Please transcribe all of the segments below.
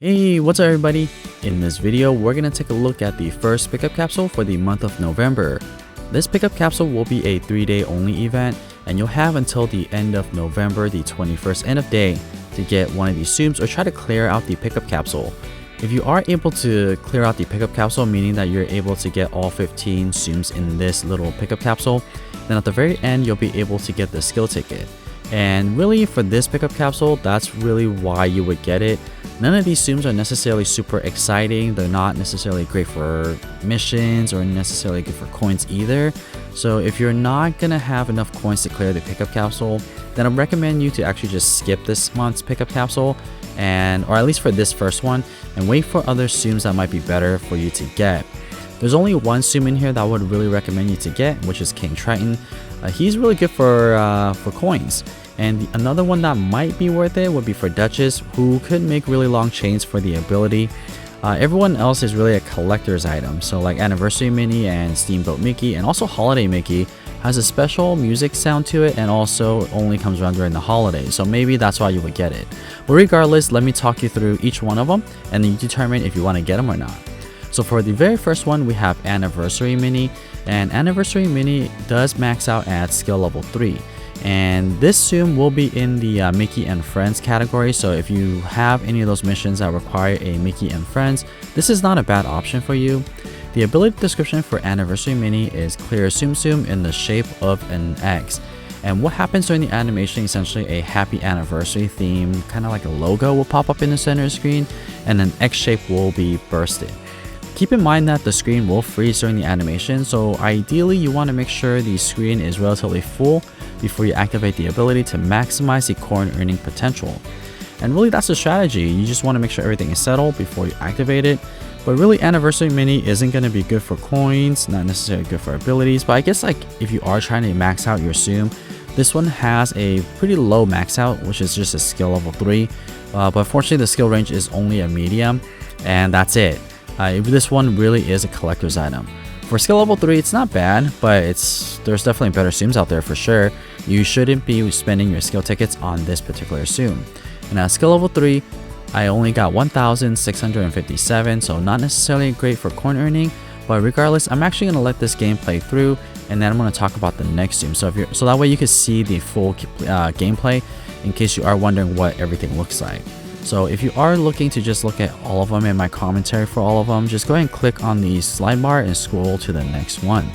Hey, what's up everybody? In this video, we're going to take a look at the first pickup capsule for the month of November. This pickup capsule will be a 3-day only event, and you'll have until the end of November, the 21st end of day, to get one of these Tsums or try to clear out the pickup capsule. If you are able to clear out the pickup capsule, meaning that you're able to get all 15 Tsums in this little pickup capsule, then at the very end, you'll be able to get the skill ticket. And really for this pickup capsule, that's really why you would get it. None of these Tsums are necessarily super exciting. They're not necessarily great for missions or necessarily good for coins either. So if you're not gonna have enough coins to clear the pickup capsule, then I recommend you to actually just skip this month's pickup capsule, or at least for this first one, and wait for other Tsums that might be better for you to get. There's only one Tsum in here that I would really recommend you to get, which is King Triton. He's really good for coins. And another one that might be worth it would be for Duchess, who could make really long chains for the ability. Everyone else is really a collector's item, so like Anniversary Minnie and Steamboat Mickey and also Holiday Mickey has a special music sound to it and also only comes around during the holidays, so maybe that's why you would get it. But regardless, let me talk you through each one of them and then you determine if you want to get them or not. So for the very first one, we have Anniversary Minnie, and Anniversary Minnie does max out at skill level 3. And this Tsum will be in the Mickey and Friends category, so if you have any of those missions that require a Mickey and Friends, this is not a bad option for you. The ability description for Anniversary Minnie is clear Tsum Tsum in the shape of an X. And what happens during the animation, essentially a happy anniversary theme, kind of like a logo will pop up in the center screen, and an X shape will be bursted. Keep in mind that the screen will freeze during the animation, so ideally you want to make sure the screen is relatively full before you activate the ability to maximize the coin earning potential. And really that's the strategy, you just want to make sure everything is settled before you activate it. But really Anniversary Minnie isn't going to be good for coins, not necessarily good for abilities, but I guess like if you are trying to max out your Tsum, this one has a pretty low max out, which is just a skill level 3, but unfortunately the skill range is only a medium, and that's it. This one really is a collector's item. For skill level 3, it's not bad, but there's definitely better Tsums out there for sure. You shouldn't be spending your skill tickets on this particular Tsum. And at skill level 3, I only got 1,657, so not necessarily great for coin earning, but regardless, I'm actually going to let this game play through, and then I'm going to talk about the next Tsum. So that way you can see the full gameplay in case you are wondering what everything looks like. So if you are looking to just look at all of them and my commentary for all of them, just go ahead and click on the slide bar and scroll to the next one.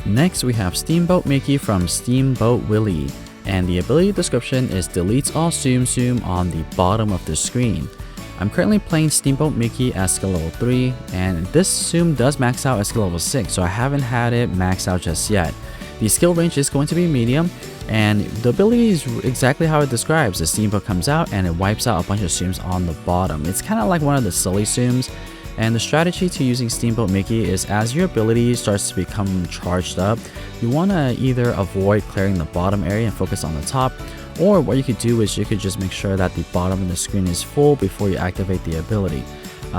Next, we have Steamboat Mickey from Steamboat Willie, and the ability description is deletes all Tsum Tsum on the bottom of the screen. I'm currently playing Steamboat Mickey at skill level 3, and this Tsum does max out at skill level 6, so I haven't had it max out just yet. The skill range is going to be medium, and the ability is exactly how it describes. The Steamboat comes out and it wipes out a bunch of Tsums on the bottom. It's kind of like one of the silly Tsums. And the strategy to using Steamboat Mickey is as your ability starts to become charged up, you want to either avoid clearing the bottom area and focus on the top, or what you could do is you could just make sure that the bottom of the screen is full before you activate the ability.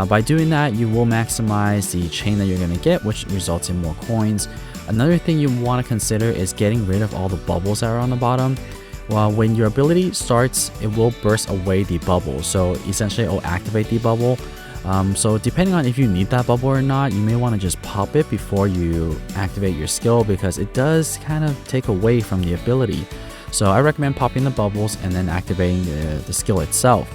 By doing that, you will maximize the chain that you're going to get, which results in more coins. Another thing you want to consider is getting rid of all the bubbles that are on the bottom. Well, when your ability starts, it will burst away the bubble, so essentially it will activate the bubble. So depending on if you need that bubble or not, you may want to just pop it before you activate your skill, because it does kind of take away from the ability. So I recommend popping the bubbles and then activating the skill itself.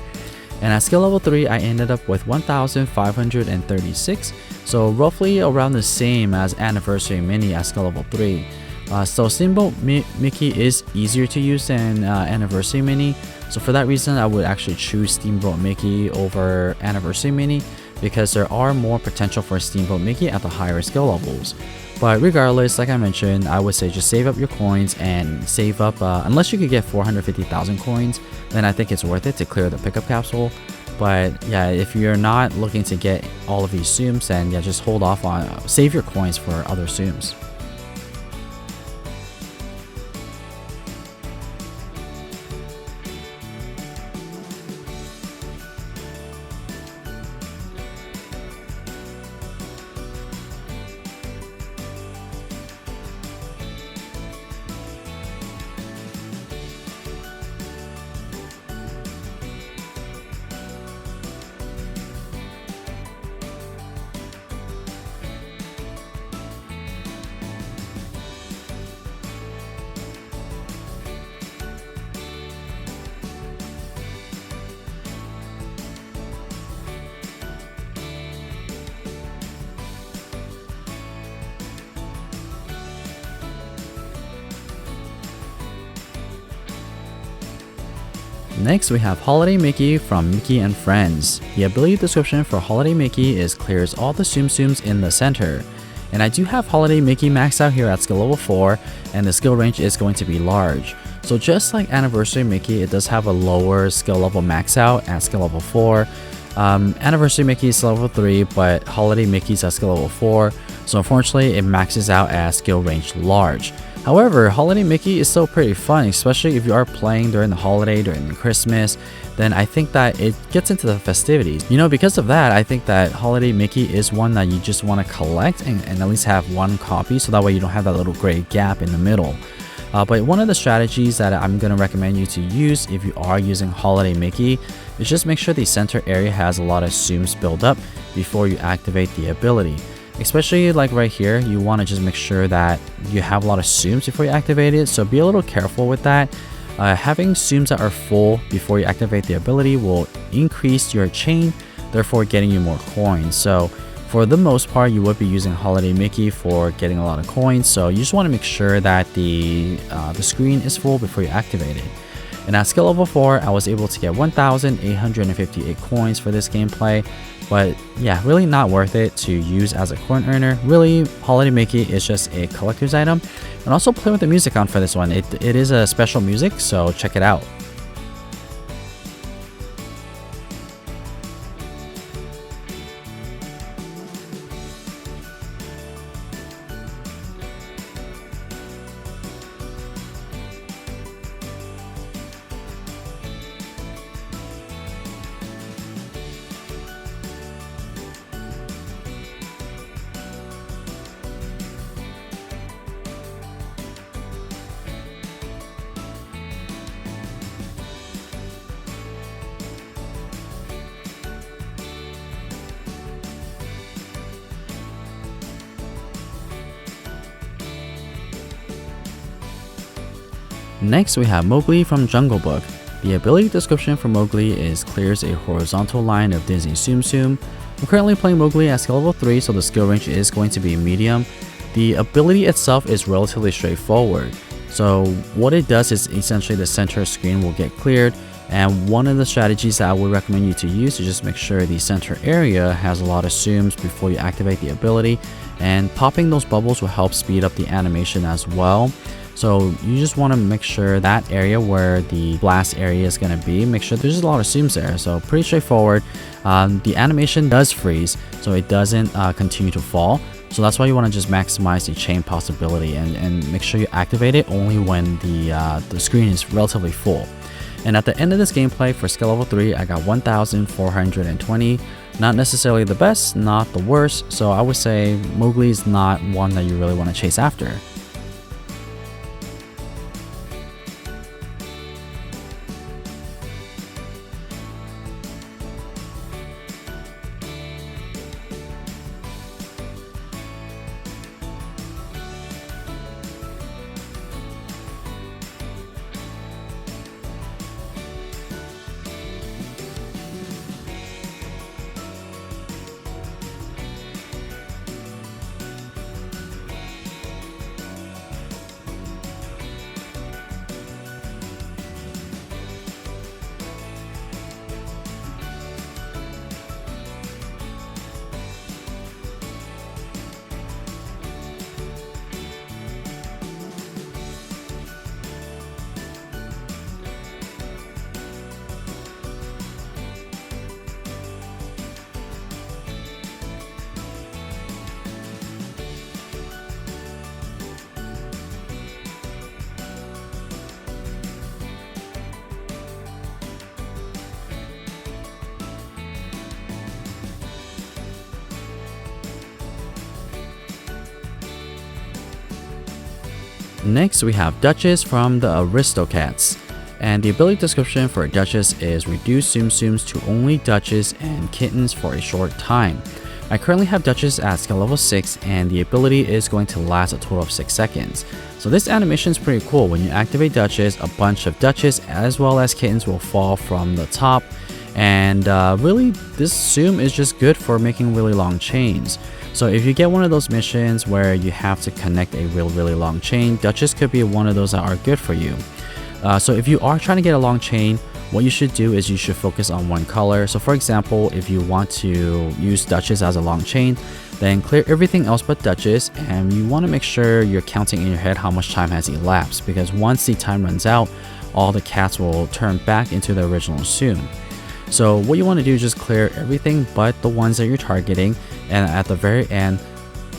And at skill level 3, I ended up with 1,536, so roughly around the same as Anniversary Minnie at skill level 3. So Steamboat Mickey is easier to use than Anniversary Minnie, so for that reason I would actually choose Steamboat Mickey over Anniversary Minnie. because there are more potential for Steamboat Mickey at the higher skill levels. But regardless, like I mentioned, I would say just save up your coins and save up, unless you could get 450,000 coins, then I think it's worth it to clear the pickup capsule. But yeah, if you're not looking to get all of these Tsums, then yeah, just hold off on, save your coins for other Tsums. Next, we have Holiday Mickey from Mickey and Friends. The ability description for Holiday Mickey is clears all the Tsum Tsums in the center. And I do have Holiday Mickey maxed out here at skill level 4, and the skill range is going to be large. So just like Anniversary Mickey, it does have a lower skill level max out at skill level 4. Anniversary Mickey is level 3, but Holiday Mickey's at skill level 4. So unfortunately, it maxes out at skill range large. However, Holiday Mickey is still pretty fun, especially if you are playing during the holiday, during Christmas, then I think that it gets into the festivities. You know, because of that, I think that Holiday Mickey is one that you just want to collect and at least have one copy, so that way you don't have that little gray gap in the middle. But one of the strategies that I'm going to recommend you to use if you are using Holiday Mickey is just make sure the center area has a lot of Tsums build up before you activate the ability. Especially like right here, you want to just make sure that you have a lot of Tsums before you activate it, so be a little careful with that. Having Tsums that are full before you activate the ability will increase your chain, therefore getting you more coins. So for the most part, you would be using Holiday Mickey for getting a lot of coins, so you just want to make sure that the screen is full before you activate it. And at skill level 4, I was able to get 1,858 coins for this gameplay. But yeah, really not worth it to use as a coin earner. Really, Holiday Mickey is just a collector's item. And also play with the music on for this one. It is a special music, so check it out. Next, we have Mowgli from Jungle Book. The ability description for Mowgli is clears a horizontal line of Disney Tsum Tsum. I'm currently playing Mowgli at skill level 3, so the skill range is going to be medium. The ability itself is relatively straightforward. So what it does is essentially the center screen will get cleared, and one of the strategies that I would recommend you to use is just make sure the center area has a lot of Tsums before you activate the ability, and popping those bubbles will help speed up the animation as well. So you just want to make sure that area where the blast area is going to be, make sure there's a lot of Tsums there. So pretty straightforward. The animation does freeze, so it doesn't continue to fall. So that's why you want to just maximize the chain possibility and make sure you activate it only when the screen is relatively full. And at the end of this gameplay for skill level 3, I got 1,420. Not necessarily the best, not the worst. So I would say Mowgli is not one that you really want to chase after. Next, we have Duchess from the Aristocats. And the ability description for Duchess is reduce Tsum Tsums to only Duchess and kittens for a short time. I currently have Duchess at skill level 6 and the ability is going to last a total of 6 seconds. So this animation is pretty cool. When you activate Duchess, a bunch of Duchess as well as kittens will fall from the top. And really, this Tsum is just good for making really long chains. So if you get one of those missions where you have to connect a really long chain, Duchess could be one of those that are good for you. So if you are trying to get a long chain, what you should do is you should focus on one color. So for example, if you want to use Duchess as a long chain, then clear everything else but Duchess, and you want to make sure you're counting in your head how much time has elapsed, because once the time runs out, all the cats will turn back into the original Tsum. So what you want to do is just clear everything but the ones that you're targeting, and at the very end,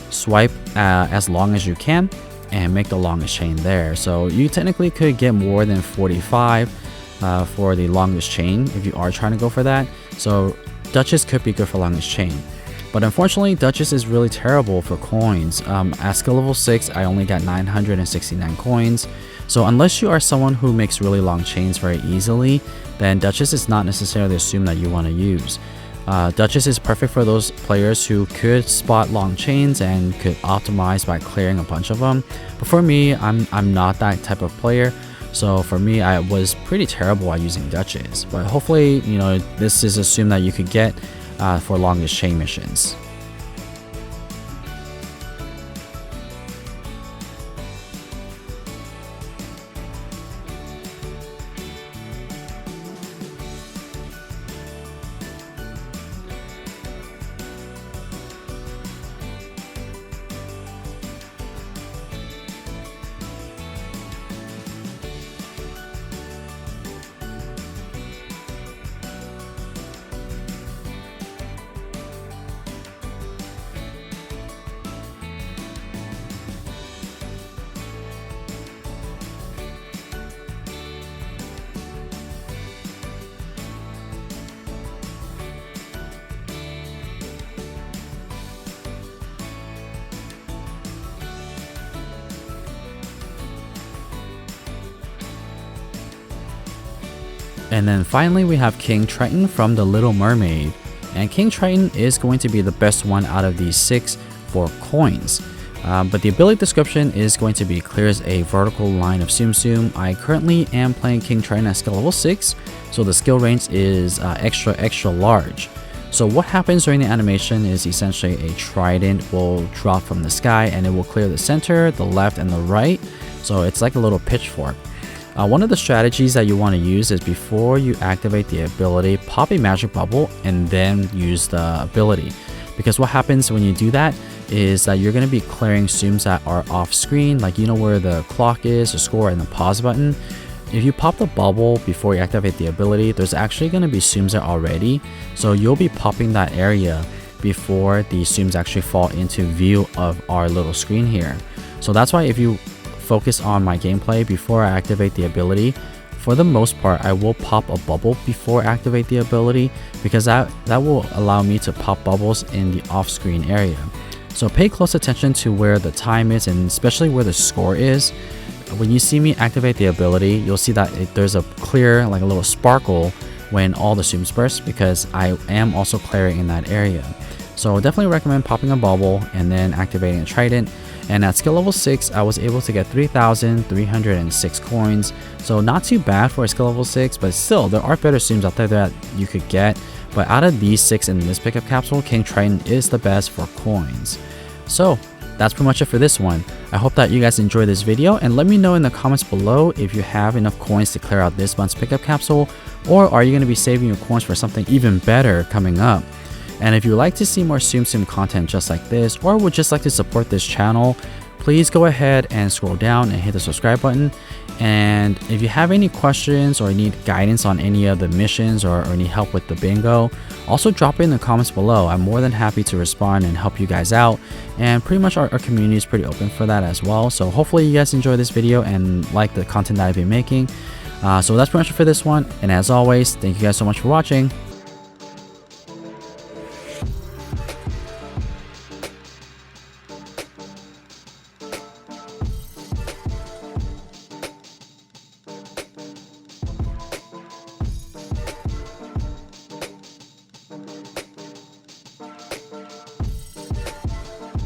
swipe as long as you can and make the longest chain there. So you technically could get more than 45 for the longest chain if you are trying to go for that. So Duchess could be good for longest chain. But unfortunately, Duchess is really terrible for coins. At skill level 6, I only got 969 coins. So unless you are someone who makes really long chains very easily, then Duchess is not necessarily a Tsum that you want to use. Duchess is perfect for those players who could spot long chains and could optimize by clearing a bunch of them. But for me, I'm not that type of player. So for me, I was pretty terrible at using Duchess. But hopefully, you know, this is a Tsum that you could get for longest chain missions. And then finally we have King Triton from The Little Mermaid. And King Triton is going to be the best one out of these 6 for coins. But the ability description is going to be clears a vertical line of Tsum Tsum. I currently am playing King Triton at skill level 6, so the skill range is extra large. So what happens during the animation is essentially a trident will drop from the sky and it will clear the center, the left, and the right. So it's like a little pitchfork. One of the strategies that you want to use is before you activate the ability, pop a magic bubble and then use the ability. Because what happens when you do that is that you're going to be clearing Tsums that are off screen, like you know where the clock is, the score, and the pause button. If you pop the bubble before you activate the ability, there's actually going to be Tsums there already. So you'll be popping that area before the Tsums actually fall into view of our little screen here. So that's why if you focus on my gameplay before I activate the ability, for the most part I will pop a bubble before I activate the ability, because that will allow me to pop bubbles in the off-screen area. So pay close attention to where the time is and especially where the score is. When you see me activate the ability, you'll see that there's a clear, like a little sparkle when all the Tsums burst, because I am also clearing in that area. So definitely recommend popping a bubble and then activating a trident. And at skill level 6, I was able to get 3,306 coins. So not too bad for a skill level 6, but still, there are better Tsums out there that you could get. But out of these 6 in this pickup capsule, King Triton is the best for coins. So that's pretty much it for this one. I hope that you guys enjoyed this video, and let me know in the comments below if you have enough coins to clear out this month's pickup capsule, or are you going to be saving your coins for something even better coming up. And if you'd like to see more Tsum Tsum content just like this, or would just like to support this channel, please go ahead and scroll down and hit the subscribe button. And if you have any questions or need guidance on any of the missions or need help with the bingo, also drop it in the comments below. I'm more than happy to respond and help you guys out. And pretty much our community is pretty open for that as well. So hopefully you guys enjoy this video and like the content that I've been making. So that's pretty much it for this one. And as always, thank you guys so much for watching.